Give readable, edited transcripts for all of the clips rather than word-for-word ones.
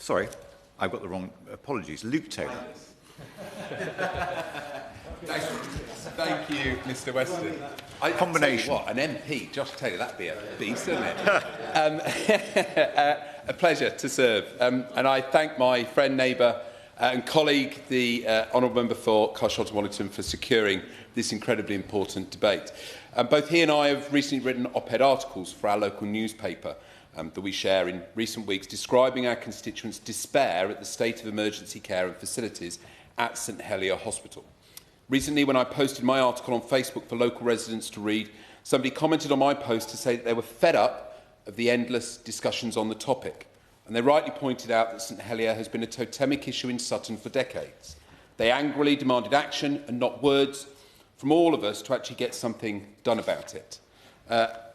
Sorry, I've got the wrong. Apologies. Luke Taylor. Thank you, Mr. Weston. Combination. What, an MP, Josh Taylor, that'd be a beast, wouldn't it? A pleasure to serve. And I thank my friend, neighbour and colleague, the Honourable Member for Carshalton-Wallington, for securing this incredibly important debate. Both he and I have recently written op-ed articles for our local newspaper that we share in recent weeks, describing our constituents' despair at the state of emergency care and facilities at St Helier Hospital. Recently, when I posted my article on Facebook for local residents to read, somebody commented on my post to say that they were fed up of the endless discussions on the topic. And they rightly pointed out that St Helier has been a totemic issue in Sutton for decades. They angrily demanded action and not words from all of us to actually get something done about it.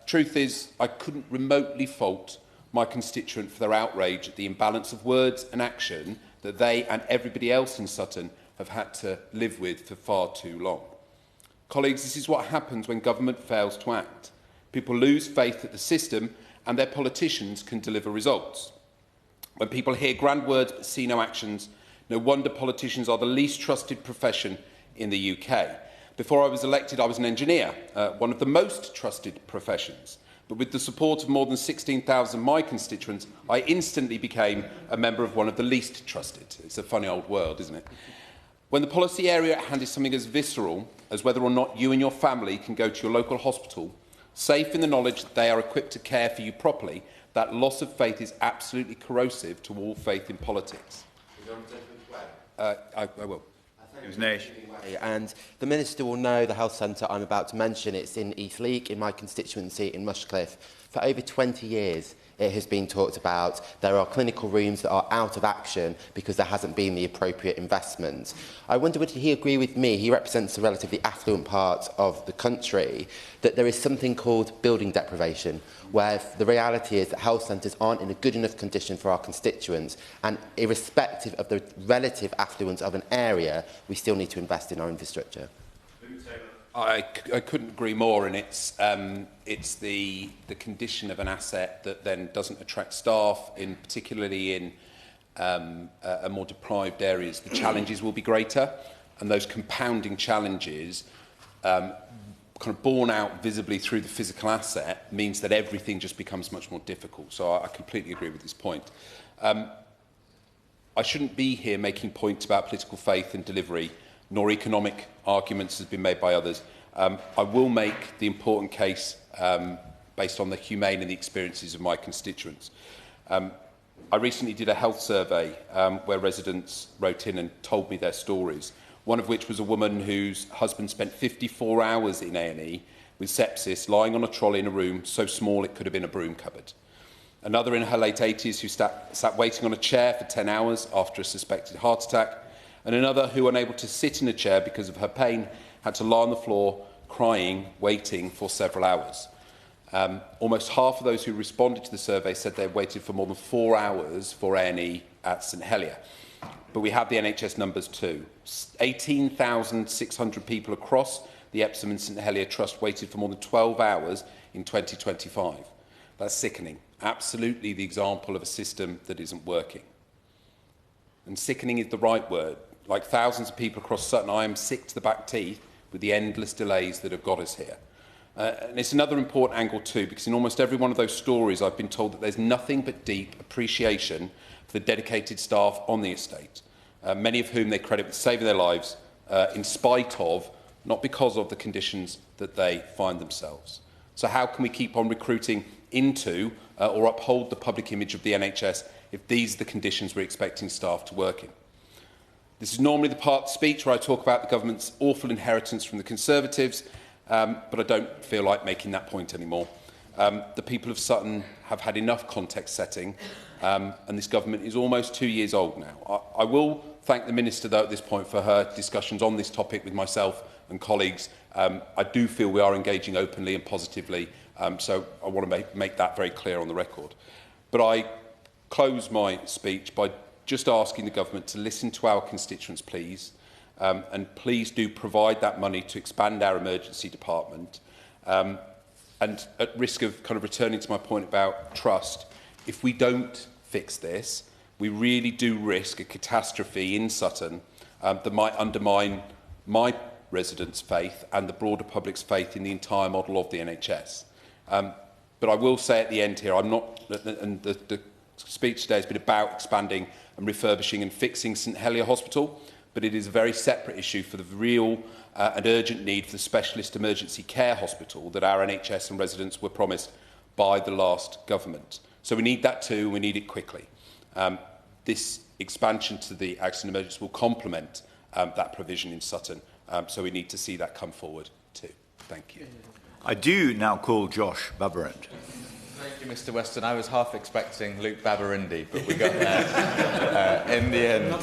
Truth is, I couldn't remotely fault my constituent for their outrage at the imbalance of words and action that they and everybody else in Sutton have had to live with for far too long. Colleagues, this is what happens when government fails to act. People lose faith that the system and their politicians can deliver results. When people hear grand words but see no actions, no wonder politicians are the least trusted profession in the UK. Before I was elected, I was an engineer, one of the most trusted professions. But with the support of more than 16,000 of my constituents, I instantly became a member of one of the least trusted. It's a funny old world, isn't it? When the policy area at hand is something as visceral as whether or not you and your family can go to your local hospital, safe in the knowledge that they are equipped to care for you properly, that loss of faith is absolutely corrosive to all faith in politics. I will. And the Minister will know the health centre I'm about to mention. It's in East Leek, in my constituency in Rushcliffe. For over 20 years, it has been talked about. There are clinical rooms that are out of action because there hasn't been the appropriate investment. I wonder, would he agree with me, he represents a relatively affluent part of the country, that there is something called building deprivation, where the reality is that health centres aren't in a good enough condition for our constituents, and irrespective of the relative affluence of an area, we still need to invest in our infrastructure. I couldn't agree more, and it's the condition of an asset that then doesn't attract staff, particularly in more deprived areas. The challenges will be greater, and those compounding challenges, kind of borne out visibly through the physical asset, means that everything just becomes much more difficult. So I completely agree with this point. I shouldn't be here making points about political faith and delivery, nor economic arguments as has been made by others. I will make the important case based on the humane and the experiences of my constituents. I recently did a health survey where residents wrote in and told me their stories, one of which was a woman whose husband spent 54 hours in A&E with sepsis, lying on a trolley in a room so small it could have been a broom cupboard. Another in her late 80s who sat waiting on a chair for 10 hours after a suspected heart attack, and another who, unable to sit in a chair because of her pain, had to lie on the floor, crying, waiting for several hours. Almost half of those who responded to the survey said they waited for more than 4 hours for A&E at St Helier. But we have the NHS numbers too. 18,600 people across the Epsom and St Helier Trust waited for more than 12 hours in 2025. That's sickening. Absolutely the example of a system that isn't working. And sickening is the right word. Like thousands of people across Sutton, I am sick to the back teeth with the endless delays that have got us here. And it's another important angle too, because in almost every one of those stories, I've been told that there's nothing but deep appreciation for the dedicated staff on the estate, many of whom they credit with saving their lives in spite of, not because of, the conditions that they find themselves. So how can we keep on recruiting into or uphold the public image of the NHS if these are the conditions we're expecting staff to work in? This is normally the part of the speech where I talk about the government's awful inheritance from the Conservatives, but I don't feel like making that point anymore. The people of Sutton have had enough context setting, and this government is almost 2 years old now. I will thank the Minister, though, at this point for her discussions on this topic with myself and colleagues. I do feel we are engaging openly and positively, so I want to make that very clear on the record. But I close my speech by just asking the government to listen to our constituents, please, and please do provide that money to expand our emergency department. And at risk of kind of returning to my point about trust, if we don't fix this, we really do risk a catastrophe in Sutton that might undermine my residents' faith and the broader public's faith in the entire model of the NHS. But I will say at the end here, I'm not, and the speech today has been about expanding and refurbishing and fixing St Helier Hospital, but it is a very separate issue for the real and urgent need for the specialist emergency care hospital that our NHS and residents were promised by the last government. So we need that too, and we need it quickly. This expansion to the accident emergency will complement that provision in Sutton, so we need to see that come forward too. Thank you. I do now call Josh Babarend. Thank you, Mr Weston. I was half expecting Luke Babarindi, but we got there in the end.